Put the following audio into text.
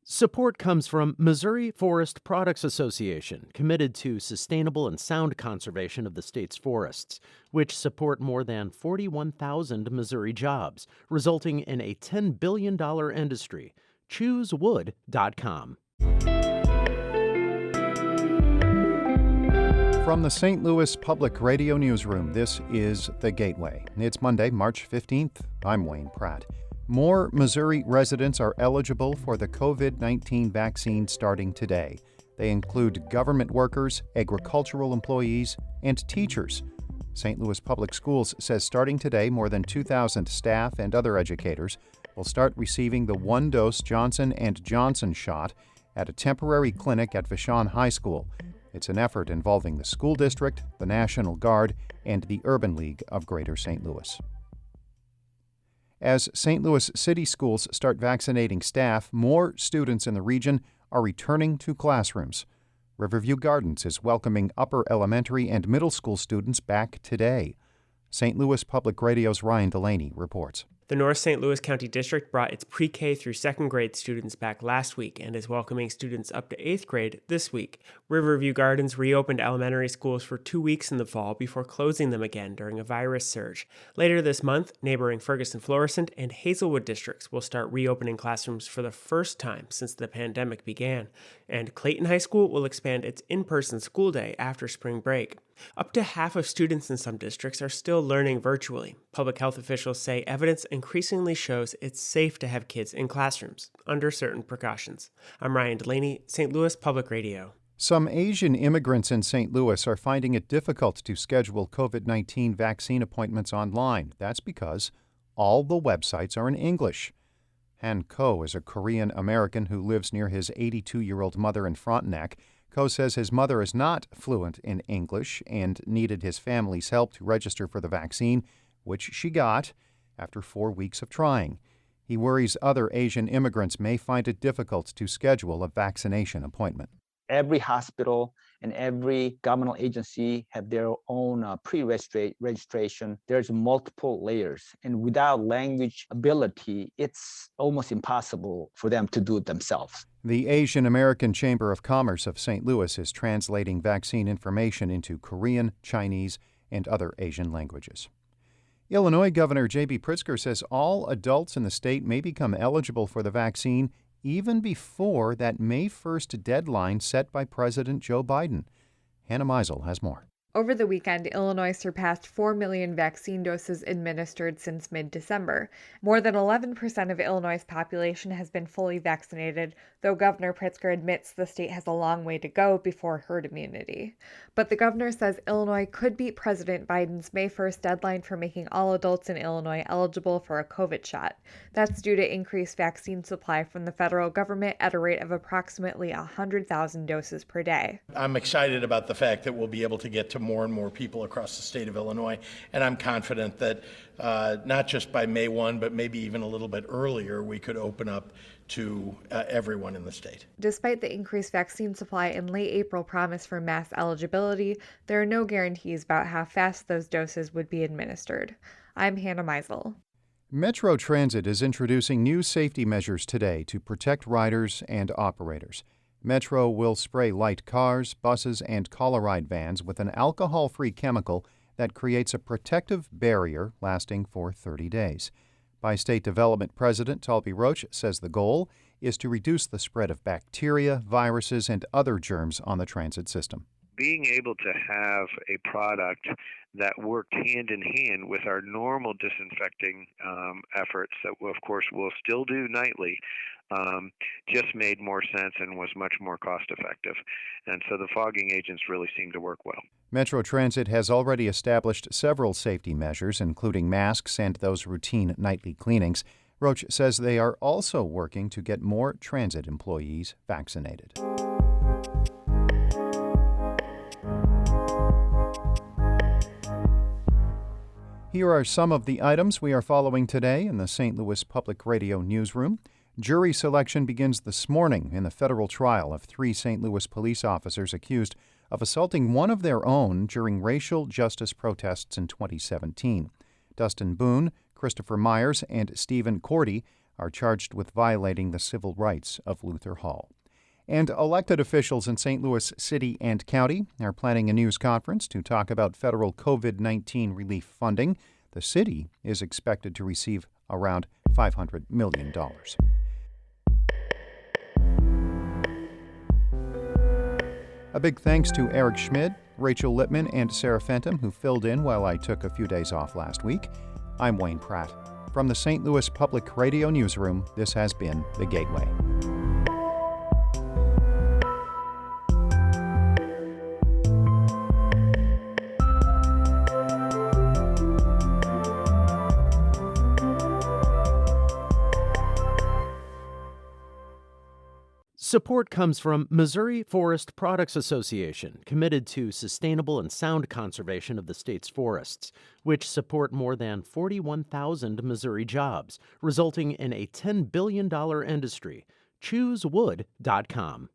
Support comes from Missouri Forest Products Association, committed to sustainable and sound conservation of the state's forests, which support more than 41,000 Missouri jobs, resulting in a $10 billion industry. ChooseWood.com. From the St. Louis Public Radio Newsroom, this is The Gateway. It's Monday, March 15th. I'm Wayne Pratt. More Missouri residents are eligible for the COVID-19 vaccine starting today. They include government workers, agricultural employees, and teachers. St. Louis Public Schools says starting today, more than 2,000 staff and other educators will start receiving the one-dose Johnson & Johnson shot at a temporary clinic at Vashon High School. It's an effort involving the school district, the National Guard, and the Urban League of Greater St. Louis. As St. Louis city schools start vaccinating staff, more students in the region are returning to classrooms. Riverview Gardens is welcoming upper elementary and middle school students back today. St. Louis Public Radio's Ryan Delaney reports. The North St. Louis County District brought its pre-K through second grade students back last week and is welcoming students up to 8th grade this week. Riverview Gardens reopened elementary schools for 2 weeks in the fall before closing them again during a virus surge. Later this month, neighboring Ferguson-Florissant and Hazelwood districts will start reopening classrooms for the first time since the pandemic began. And Clayton High School will expand its in-person school day after spring break. Up to half of students in some districts are still learning virtually. Public health officials say evidence increasingly shows it's safe to have kids in classrooms, under certain precautions. I'm Ryan Delaney, St. Louis Public Radio. Some Asian immigrants in St. Louis are finding it difficult to schedule COVID-19 vaccine appointments online. That's because all the websites are in English. Han Ko is a Korean American who lives near his 82-year-old mother in Frontenac. Ko says his mother is not fluent in English and needed his family's help to register for the vaccine, which she got after 4 weeks of trying. He worries other Asian immigrants may find it difficult to schedule a vaccination appointment. Every hospital and every governmental agency have their own pre-registration. There's multiple layers. And without language ability, it's almost impossible for them to do it themselves. The Asian American Chamber of Commerce of St. Louis is translating vaccine information into Korean, Chinese, and other Asian languages. Illinois Governor J.B. Pritzker says all adults in the state may become eligible for the vaccine even before that May 1st deadline set by President Joe Biden. Hannah Meisel has more. Over the weekend, Illinois surpassed 4 million vaccine doses administered since mid-December. More than 11% of Illinois' population has been fully vaccinated, though Governor Pritzker admits the state has a long way to go before herd immunity. But the governor says Illinois could beat President Biden's May 1st deadline for making all adults in Illinois eligible for a COVID shot. That's due to increased vaccine supply from the federal government at a rate of approximately 100,000 doses per day. I'm excited about the fact that we'll be able to get to more and more people across the state of Illinois, and I'm confident that not just by May 1, but maybe even a little bit earlier, we could open up to everyone in the state. Despite the increased vaccine supply and late April promise for mass eligibility, there are no guarantees about how fast those doses would be administered. I'm Hannah Meisel. Metro Transit is introducing new safety measures today to protect riders and operators. Metro will spray light cars, buses, and call-a-ride vans with an alcohol-free chemical that creates a protective barrier lasting for 30 days. Bi-State Development President Talby Roach says the goal is to reduce the spread of bacteria, viruses, and other germs on the transit system. Being able to have a product that worked hand in hand with our normal disinfecting efforts that, of course, we'll still do nightly, just made more sense and was much more cost effective. And so the fogging agents really seem to work well. Metro Transit has already established several safety measures, including masks and those routine nightly cleanings. Roach says they are also working to get more transit employees vaccinated. Here are some of the items we are following today in the St. Louis Public Radio newsroom. Jury selection begins this morning in the federal trial of 3 St. Louis police officers accused of assaulting one of their own during racial justice protests in 2017. Dustin Boone, Christopher Myers, and Stephen Cordy are charged with violating the civil rights of Luther Hall. And elected officials in St. Louis City and County are planning a news conference to talk about federal COVID-19 relief funding. The city is expected to receive around $500 million. A big thanks to Eric Schmid, Rachel Lippman, and Sarah Fenton, who filled in while I took a few days off last week. I'm Wayne Pratt. From the St. Louis Public Radio Newsroom, this has been The Gateway. Support comes from Missouri Forest Products Association, committed to sustainable and sound conservation of the state's forests, which support more than 41,000 Missouri jobs, resulting in a $10 billion industry. ChooseWood.com.